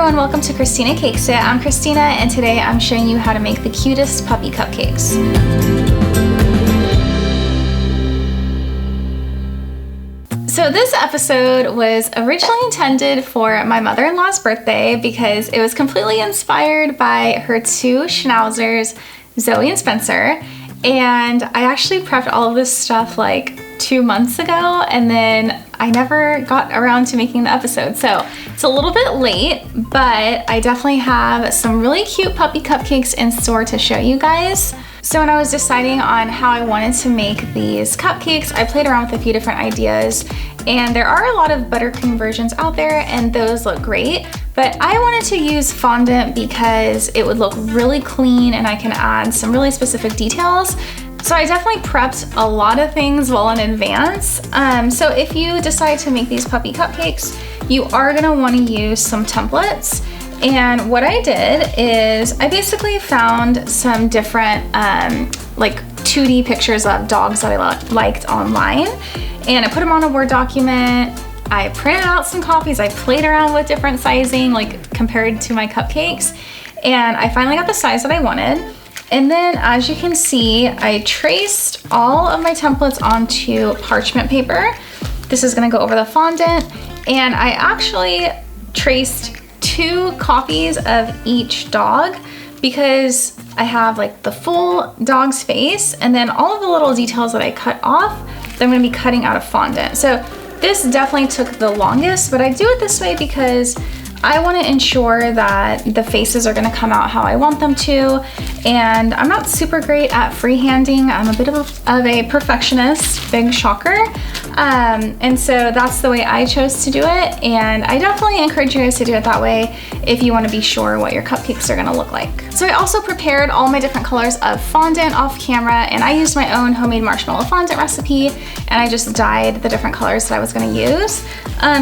everyone, welcome to Christina Cakes It. I'm Christina and today I'm showing you how to make the cutest puppy cupcakes. So this episode was originally intended for my mother-in-law's birthday because it was completely inspired by her two Schnauzers, Zoe and Spencer. And I actually prepped all of this stuff like 2 months ago and then I never got around to making the episode. So it's a little bit late, but I definitely have some really cute puppy cupcakes in store to show you guys. So when I was deciding on how I wanted to make these cupcakes, I played around with a few different ideas, and there are a lot of buttercream versions out there and those look great, but I wanted to use fondant because it would look really clean and I can add some really specific details. So I definitely prepped a lot of things well in advance. So if you decide to make these puppy cupcakes, you are gonna wanna use some templates. And what I did is I basically found some different like 2D pictures of dogs that I liked online, and I put them on a Word document. I printed out some copies. I played around with different sizing, like compared to my cupcakes, and I finally got the size that I wanted. And then as you can see, I traced all of my templates onto parchment paper. This is gonna go over the fondant, and I actually traced 2 copies of each dog because I have like the full dog's face and then all of the little details that I cut off that I'm gonna be cutting out of fondant. So this definitely took the longest, but I do it this way because I want to ensure that the faces are going to come out how I want them to, and I'm not super great at freehanding. I'm a bit of a perfectionist, big shocker, and so that's the way I chose to do it, and I definitely encourage you guys to do it that way if you want to be sure what your cupcakes are going to look like. So I also prepared all my different colors of fondant off camera, and I used my own homemade marshmallow fondant recipe, and I just dyed the different colors that I was going to use.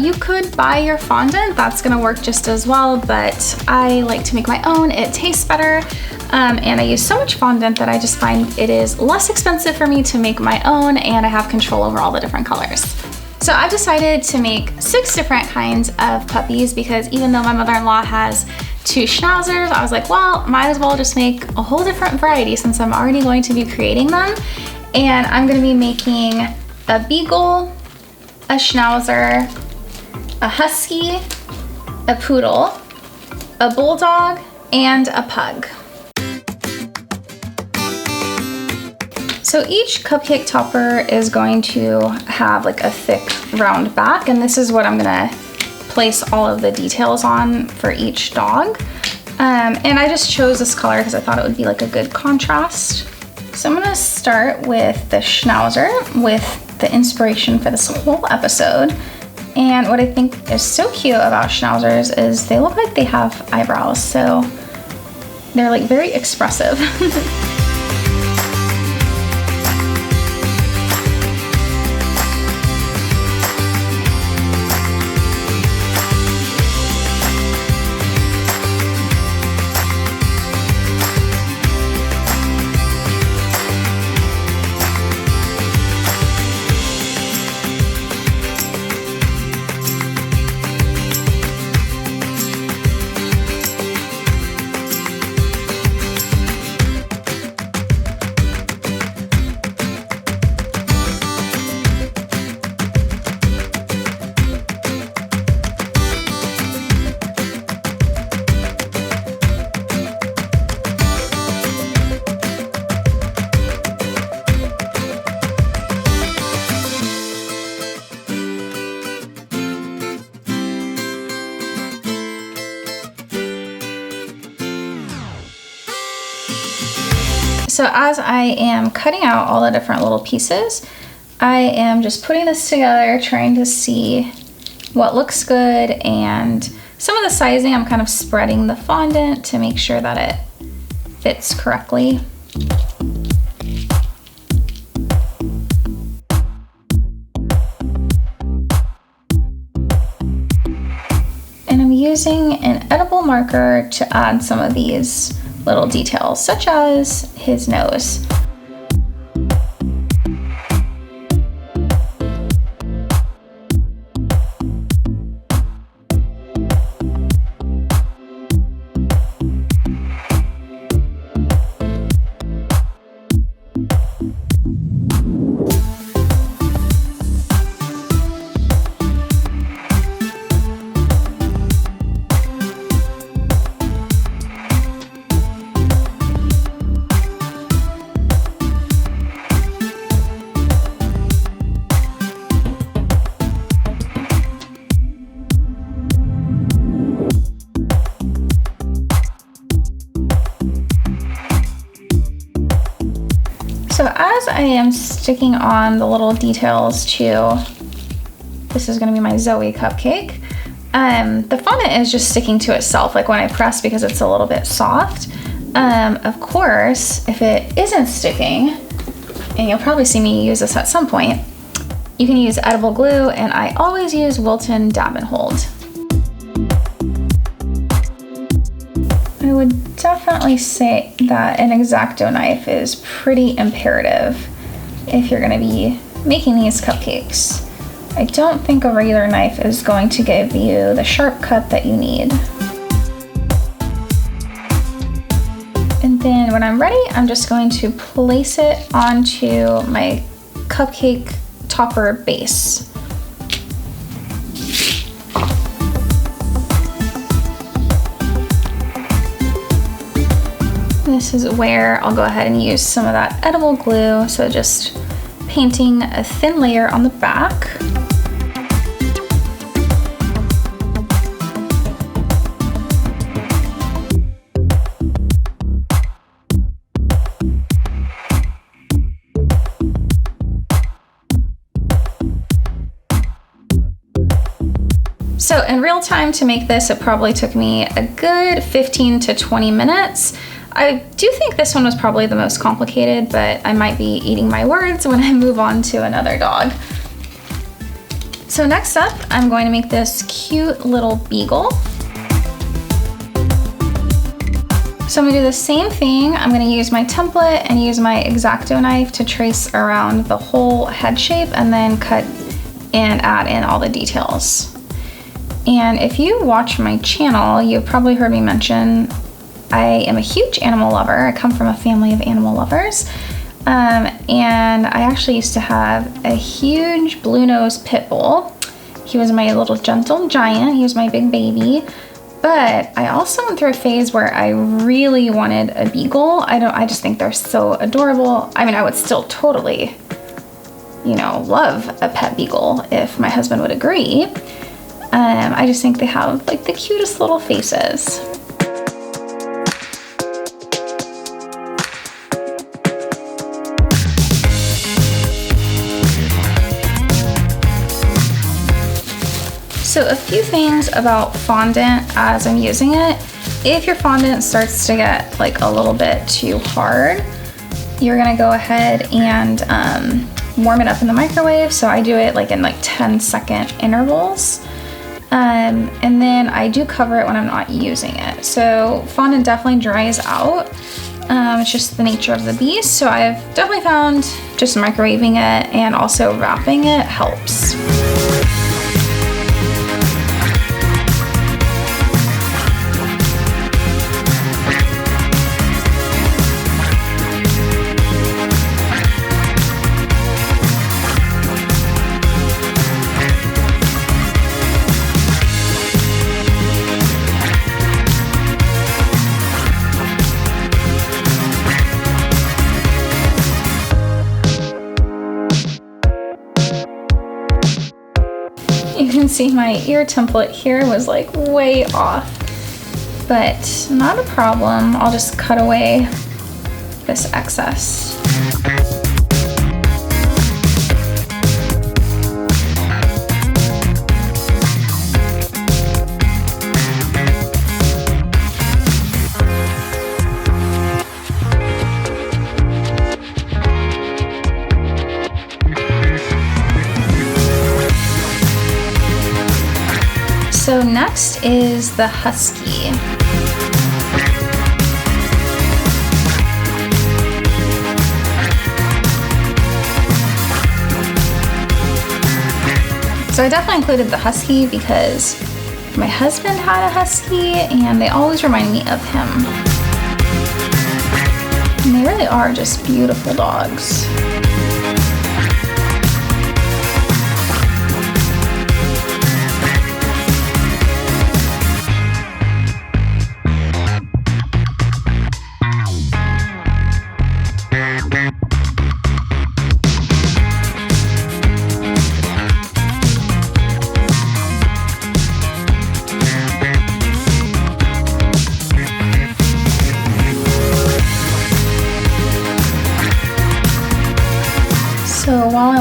You could buy your fondant, that's going to work just as well, but I like to make my own. It tastes better, and I use so much fondant that I just find it is less expensive for me to make my own, and I have control over all the different colors. So I've decided to make 6 different kinds of puppies because even though my mother-in-law has 2 Schnauzers, I was like, well, might as well just make a whole different variety since I'm already going to be creating them. And I'm going to be making a Beagle, a Schnauzer, a Husky, a Poodle, a Bulldog, and a Pug. So each cupcake topper is going to have like a thick round back, and this is what I'm gonna place all of the details on for each dog. And I just chose this color because I thought it would be like a good contrast. So I'm gonna start with the Schnauzer with the inspiration for this whole episode. And what I think is so cute about Schnauzers is they look like they have eyebrows, so they're like very expressive. So as I am cutting out all the different little pieces, I am just putting this together, trying to see what looks good, and some of the sizing I'm kind of spreading the fondant to make sure that it fits correctly. And I'm using an edible marker to add some of these little details, such as his nose. because I am sticking on the little details to, this is gonna be my Zoe cupcake, the fondant is just sticking to itself, like when I press, because it's a little bit soft. Of course, if it isn't sticking, and you'll probably see me use this at some point, you can use edible glue, and I always use Wilton Dab and Hold. I would definitely say that an X-Acto knife is pretty imperative if you're gonna be making these cupcakes. I don't think a regular knife is going to give you the sharp cut that you need. And then when I'm ready, I'm just going to place it onto my cupcake topper base. This is where I'll go ahead and use some of that edible glue, so just painting a thin layer on the back. So in real time to make this, it probably took me a good 15 to 20 minutes. I do think this one was probably the most complicated, but I might be eating my words when I move on to another dog. So next up, I'm going to make this cute little Beagle. So I'm gonna do the same thing. I'm gonna use my template and use my X-Acto knife to trace around the whole head shape and then cut and add in all the details. And if you watch my channel, you've probably heard me mention I am a huge animal lover. I come from a family of animal lovers. And I actually used to have a huge blue-nosed pit bull. He was my little gentle giant. He was my big baby. But I also went through a phase where I really wanted a beagle. I just think they're so adorable. I mean, I would still totally, you know, love a pet beagle if my husband would agree. I just think they have like the cutest little faces. So a few things about fondant as I'm using it. If your fondant starts to get like a little bit too hard, you're gonna go ahead and warm it up in the microwave. So I do it like in like 10-second intervals. And then I do cover it when I'm not using it. So fondant definitely dries out. It's just the nature of the beast. So I've definitely found just microwaving it and also wrapping it helps. You can see my ear template here was like way off, but not a problem. I'll just cut away this excess. So next is the Husky. So I definitely included the Husky because my husband had a Husky and they always remind me of him. And they really are just beautiful dogs.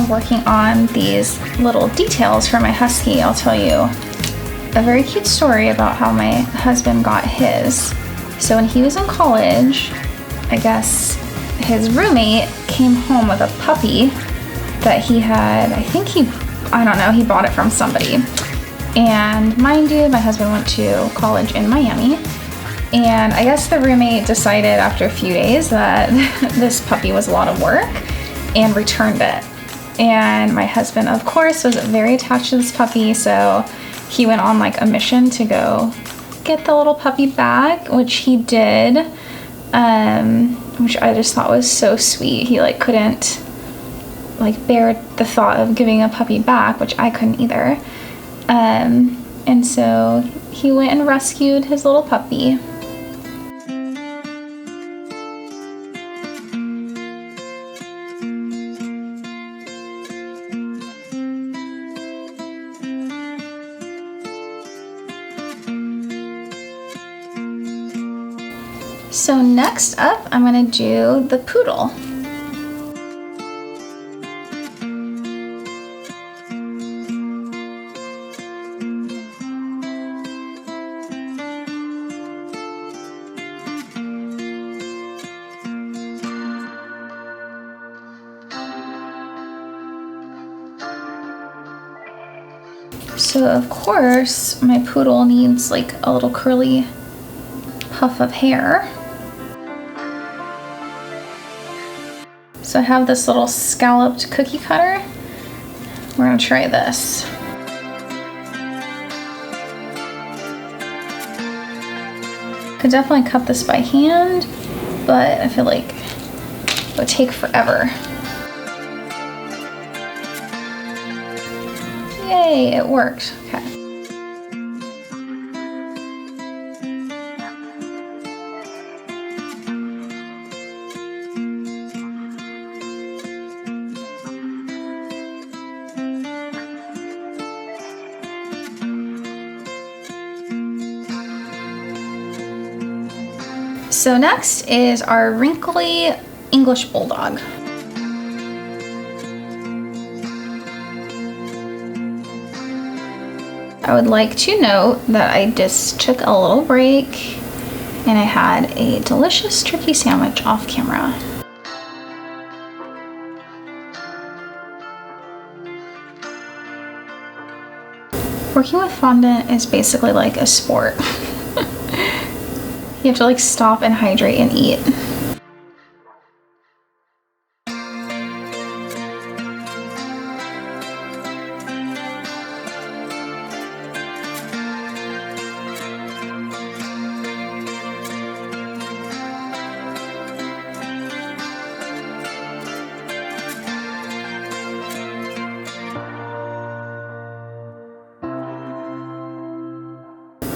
working on these little details for my Husky, I'll tell you a very cute story about how my husband got his. So when he was in college, I guess his roommate came home with a puppy that he had, I don't know, he bought it from somebody. And mind you, my husband went to college in Miami, and I guess the roommate decided after a few days that this puppy was a lot of work and returned it. And my husband, of course, was very attached to this puppy, so he went on like a mission to go get the little puppy back, which he did, which I just thought was so sweet. He like couldn't like bear the thought of giving a puppy back, which I couldn't either. And so he went and rescued his little puppy. So next up, I'm gonna do the Poodle. So of course, my Poodle needs like a little curly puff of hair. So I have this little scalloped cookie cutter. We're gonna try this. Could definitely cut this by hand, but I feel like it would take forever. Yay, it worked. Okay. So next is our wrinkly English Bulldog. I would like to note that I just took a little break and I had a delicious turkey sandwich off camera. Working with fondant is basically like a sport. You have to like stop and hydrate and eat.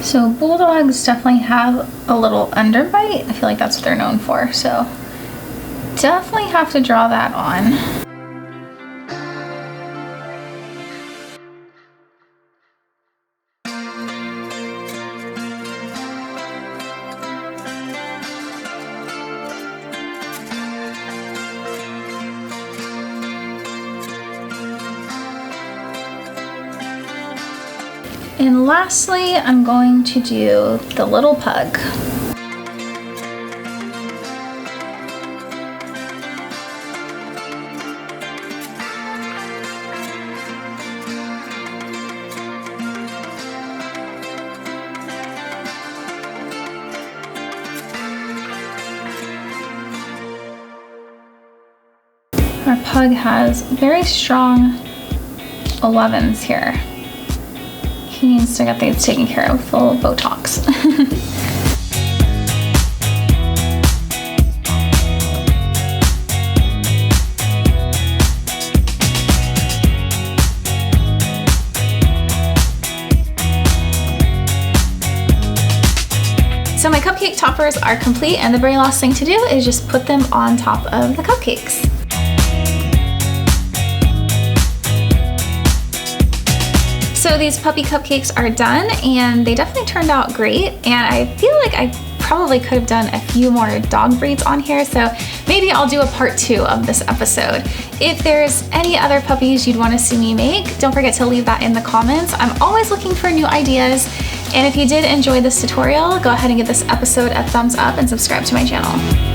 So Bulldogs definitely have a little underbite. I feel like that's what they're known for. So definitely have to draw that on. And lastly, I'm going to do the little pug. Our pug has very strong 11s here. He needs to get these taken care of with a little Botox. So my cupcake toppers are complete, and the very last thing to do is just put them on top of the cupcakes. So these puppy cupcakes are done, and they definitely turned out great, and I feel like I probably could have done a few more dog breeds on here, so maybe I'll do a part 2 of this episode. If there's any other puppies you'd want to see me make, don't forget to leave that in the comments. I'm always looking for new ideas. And if you did enjoy this tutorial, go ahead and give this episode a thumbs up and subscribe to my channel.